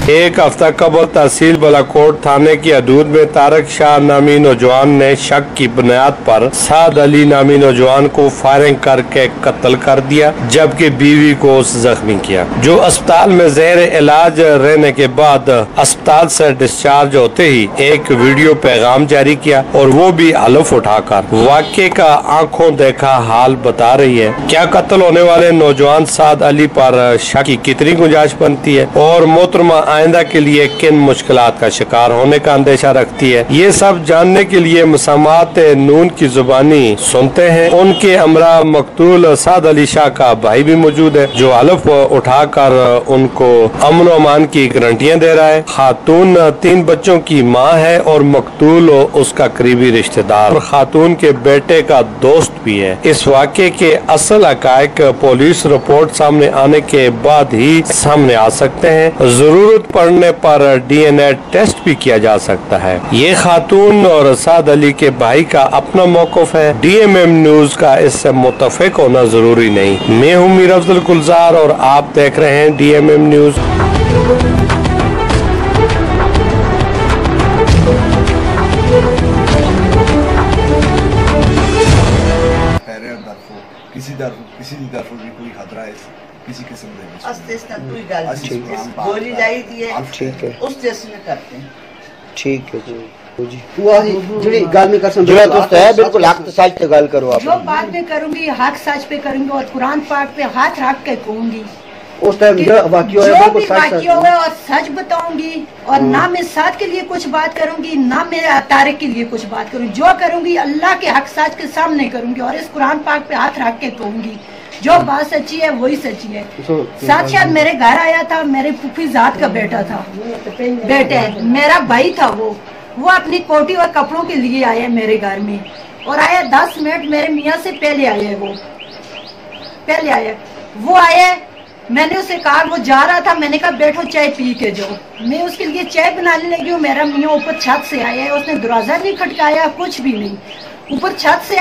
एक हफ्ता कबल तहसील बलाकोट थाने की हदूद में तारक शाह नामी नौजवान ने शक की बुनियाद पर साद अली नामी नौजवान को फायरिंग करके कत्ल कर दिया, जबकि बीवी को जख्मी किया, जो अस्पताल में ज़ेर इलाज रहने के बाद अस्पताल से डिस्चार्ज होते ही एक वीडियो पैगाम जारी किया और वो भी हलफ उठाकर वाक़े का आंखों देखा हाल बता रही है। क्या कत्ल होने वाले नौजवान साद अली पर शक की कितनी गुंजाइश बनती है और मोहतरमा आइंदा के लिए किन मुश्किलात का शिकार होने का अंदेशा रखती है, ये सब जानने के लिए मुसामात नून की जुबानी सुनते हैं। उनके हमरा मकतूल साद अली शाह का भाई भी मौजूद है, जो हलफ उठाकर उनको अमन अमान की गारंटियां दे रहा है। खातून 3 बच्चों की माँ है और मकतूल उसका करीबी रिश्तेदार और खातून के बेटे का दोस्त भी है। इस वाक़े के असल हक़ाइक़ पुलिस रिपोर्ट सामने आने के बाद ही सामने आ सकते हैं। जरूरत पड़ने पर DNA टेस्ट भी किया जा सकता है। ये खातून और साद अली के भाई का अपना मौक़िफ़ है, DMM न्यूज का इससे मुत्तफ़िक होना जरूरी नहीं। मैं हूँ मीर अफजल गुलजार और आप देख रहे हैं DMM न्यूज। किसी तरफ भी कोई खतरा है किसी किस्म गोली लाई थी ठीक है उस जैसे में करते हैं। ठीक है जी जी गल में कसम जो तो है बिल्कुल हक सच पे गल करो। आप जो बात मैं करूंगी हक सच पे करूंगी और कुरान पाक पे हाथ रख के कहूंगी। उस टाइम जो भी वाक़या हुआ और सच बताऊंगी और ना मैं साथ के लिए कुछ बात करूंगी ना मैं तारिक के लिए कुछ बात करूंगी। जो करूंगी अल्लाह के हक सच के सामने करूंगी और इस कुरान पाक पे हाथ रख के कहूंगी जो बात सच्ची है वही सच्ची है। साथ साथ मेरे घर आया था, मेरे फूफी जात का बेटा था, बेटे मेरा भाई था, वो अपनी कोटी और कपड़ों के लिए आया मेरे घर में और आया 10 मिनट मेरे मियाँ से पहले आया। वो आया, मैंने उसे कहा, वो जा रहा था, मैंने कहा बैठो चाय पी के जाओ। मैं उसके लिए चाय बनाने लगी हूँ, मेरा मियाँ ऊपर छत से आया है, उसने दरवाजा नहीं खटकाया कुछ भी नहीं, ऊपर छत से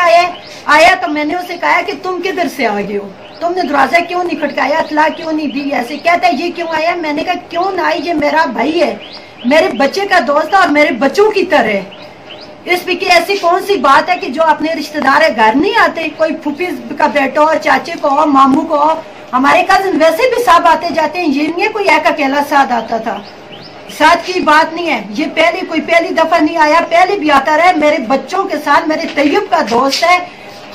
आया तो मैंने उसे कहा कि तुम किधर से आ गए हो, तुमने दरवाजा क्यों नहीं खटकाया, इत्तला क्यों नहीं दी। ऐसे कहता है ये क्यों आया, मैंने कहा क्यों ना आई, ये मेरा भाई है, मेरे बच्चे का दोस्त है और मेरे बच्चों की तरह। इस पे की ऐसी कौन सी बात है कि जो अपने रिश्तेदार घर नहीं आते, कोई फूफी का बेटा हो, चाचे को हो, मामू को हो, हमारे कजिन वैसे भी साथ आते जाते हैं, ये नहीं है कोई एक अकेला साथ आता था। साथ की बात नहीं है, ये पहली दफा नहीं आया, पहले भी आता रहा। मेरे बच्चों के साथ मेरे तैयब का दोस्त है,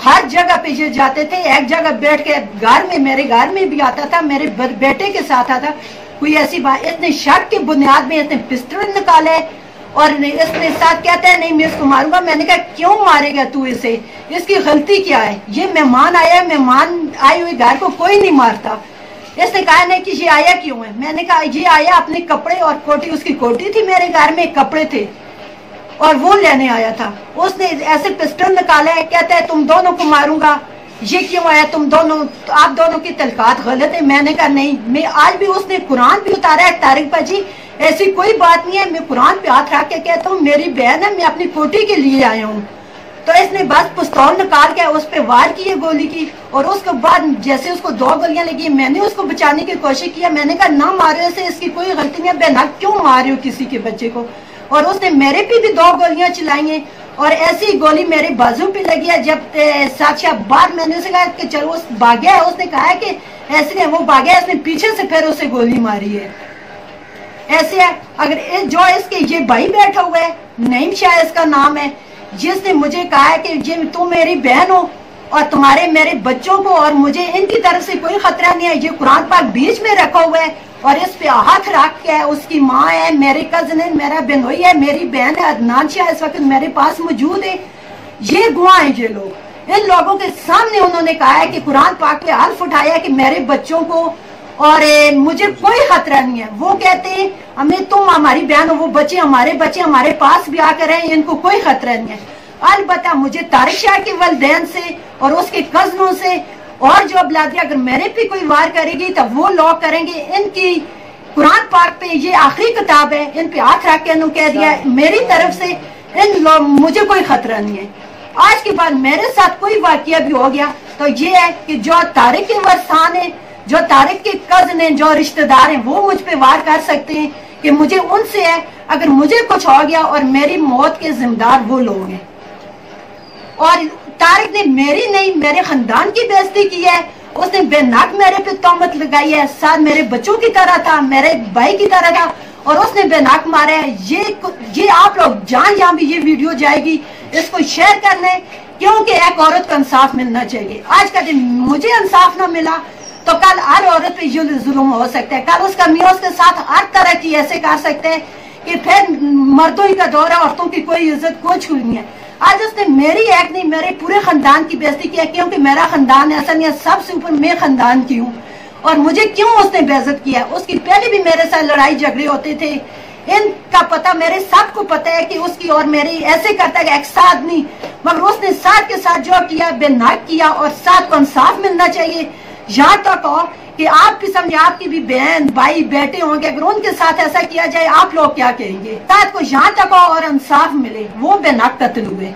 हर जगह पे ये जाते थे, एक जगह बैठ के घर में, मेरे घर में भी आता था, मेरे बेटे के साथ आता। कोई ऐसी बात, इतने शक की बुनियाद में इतने पिस्टल निकाले और इसने साथ कहता है नहीं मैं इसको मारूंगा। मैंने कहा क्यों मारेगा तू इसे, इसकी गलती क्या है, ये मेहमान आया, मेहमान आई हुई घर को कोई नहीं मारता। इसने कहा नहीं कि ये आया क्यों है, मैंने कहा ये आया अपने कपड़े और कोटी, उसकी कोटी थी मेरे घर में, कपड़े थे और वो लेने आया था। उसने ऐसे पिस्टल निकाला है, कहता है तुम दोनों को मारूंगा, ये क्यों आया, तुम दोनों, आप दोनों की तलकात गलत है। मैंने कहा नहीं, मैं आज भी, उसने कुरान भी उतारा है, तारिक भाजी ऐसी कोई बात नहीं है, मैं कुरान पे हाथ रख के कहता हूँ मेरी बहन है, मैं अपनी कोटी के लिए आया हूँ। तो इसने बस पिस्तौल निकाल के उस पे वार की है गोली की और उसके बाद जैसे उसको 2 गोलियां लगी, मैंने उसको बचाने की कोशिश किया, मैंने कहा ना मारो से, इसकी कोई गलती नहीं है, बेना क्यों मार रहे हो किसी के बच्चे को। और उसने मेरे पे भी 2 गोलियां चलाई हैं और ऐसी गोली मेरे बाजू पे लगी है। जब साक्षात बाद मैंने उसे कहा कि चलो उस भाग्या है, उसने कहा कि ऐसे वो भाग्या, इसने पीछे से फिर उसे गोली मारी है। ऐसे है, अगर जो इसके ये भाई बैठा हुआ है, नईम शाह इसका नाम है, जिसने मुझे कहा है कि ये तुम मेरी बहन हो और तुम्हारे मेरे बच्चों को और मुझे इनकी तरफ से कोई खतरा नहीं है। ये कुरान पाक बीच में रखा हुआ है और इस पे हाथ रख के, उसकी माँ है, मेरे कजन है, मेरा बहनोई है, मेरी बहन है अदनान शाह इस वक्त मेरे पास मौजूद है। ये गवाह है ये लोग, इन लोगों के सामने उन्होंने कहा है कि कुरान पाक पे हल्फ उठाया कि मेरे बच्चों को और मुझे कोई खतरा नहीं है। वो कहते हैं हमें, तुम हमारी बहन हो, वो बच्चे हमारे पास भी आकर हैं, इनको कोई खतरा नहीं है। अलबत्ता मुझे तारिक शाह के वलदैन से और उसके कजनों से और जो औलादियां अगर मेरे पे कोई वार करेगी तो वो लोग करेंगे। इनकी कुरान पाक पे ये आखिरी किताब है, इन पे हाथ रख के इन्होंने कह दिया मेरी तरफ से इन लोग, मुझे कोई खतरा नहीं है। आज के बाद मेरे साथ कोई वाकया भी हो गया तो ये है कि जो तारिक के वरसान है, जो तारिक के कजन हैं, जो रिश्तेदार हैं, वो मुझ पे वार कर सकते हैं کہ مجھے ان سے ہے، اگر مجھے کچھ ہو گیا اور میری موت کے ذمہ وہ لوگ ہیں۔ اور طارق نے میری نہیں میرے خاندان کی بےعزتی کی ہے، اس نے بے ناک میرے پہ تہمت لگائی ہے، ساتھ میرے بچوں کی طرح تھا، میرے بھائی کی طرح تھا، اور اس نے بے ناک مارا ہے۔ یہ آپ لوگ جہاں بھی یہ ویڈیو جائے گی اس کو شیئر کر لیں، کیونکہ ایک عورت کو انصاف ملنا چاہیے۔ آج کا دن مجھے انصاف نہ ملا تو کل ہر عورت پہ یہ ظلم ہو سکتا ہے، کل اس کا میاں اس کے ساتھ ہر طرح کی ایسے کر سکتے ہیں کہ پھر مردوں ہی کا دور ہے، عورتوں کی کوئی عزت کچھ نہیں ہے۔ آج اس نے میری ایک نہیں میرے پورے خاندان کی بےعزتی کیا، کیونکہ میرا خاندان ایسا نہیں ہے، سب سے اوپر میں خاندان کی ہوں۔ اور مجھے کیوں اس نے بے عزت کیا؟ اس کی پہلے بھی میرے ساتھ لڑائی جھگڑے ہوتے تھے، ان کا پتہ میرے سب کو پتہ ہے کہ اس کی اور میری ایسے کرتا ہے ایک ساتھ نہیں، مگر اس نے ساتھ کے ساتھ جو کیا بے ناک کیا، اور ساتھ کو انصاف ملنا چاہیے۔ یہاں تک ہو کہ آپ بھی سمجھے آپ کی بھی بہن بھائی بیٹے ہوں گے، اگر ان کے ساتھ ایسا کیا جائے آپ لوگ کیا کہیں گے؟ ساتھ کو یہاں تک ہو اور انصاف ملے، وہ بے ناک قتل ہوئے۔